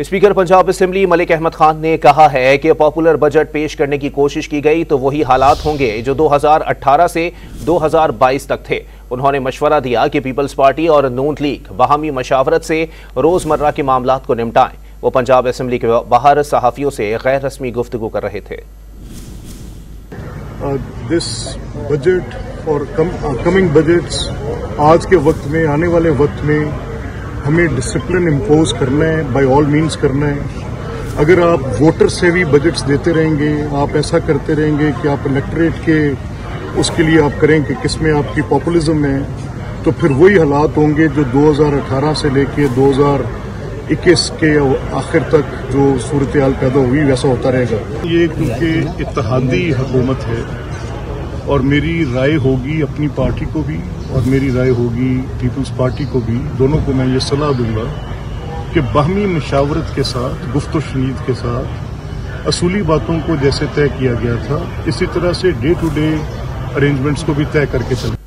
Speaker Punjab assembly Malik Ahmad Khan ने कहा है कि पॉपुलर बजट पेश करने की कोशिश की गई तो वही हालात होंगे जो 2018 से 2022 तक थे। उन्होंने मशवरा दिया कि पीपल्स पार्टी और नून लीग बाहमी मशावरत से रोजमर्रा के मामलात को निपटाएं। वो पंजाब असेंबली के बाहर सहाफियों से गैर रस्मी गुफ्तगू कर रहे थे। दिस बजट और कमिंग बजट्स आज के वक्त में, आने वाले वक्त में हमें डिसिप्लिन इम्पोज करना है, बाय ऑल मीन्स करना है। अगर आप वोटर से भी बजट्स देते रहेंगे, आप ऐसा करते रहेंगे कि आप इलेक्टोरेट के उसके लिए आप करें कि किसमें आपकी पॉपुलिज्म है, तो फिर वही हालात होंगे जो 2018 से लेके 2021 के आखिर तक जो सूरत हाल पैदा हुई वैसा होता रहेगा। ये क्योंकि इत्तेहादी हुकूमत है और मेरी राय होगी अपनी पार्टी को भी और मेरी राय होगी पीपल्स पार्टी को भी, दोनों को मैं ये सलाह दूंगा कि बाहमी मशावरत के साथ, गुफ्त व शनीद के साथ असूली बातों को जैसे तय किया गया था इसी तरह से डे टू डे अरेंजमेंट्स को भी तय करके चलें।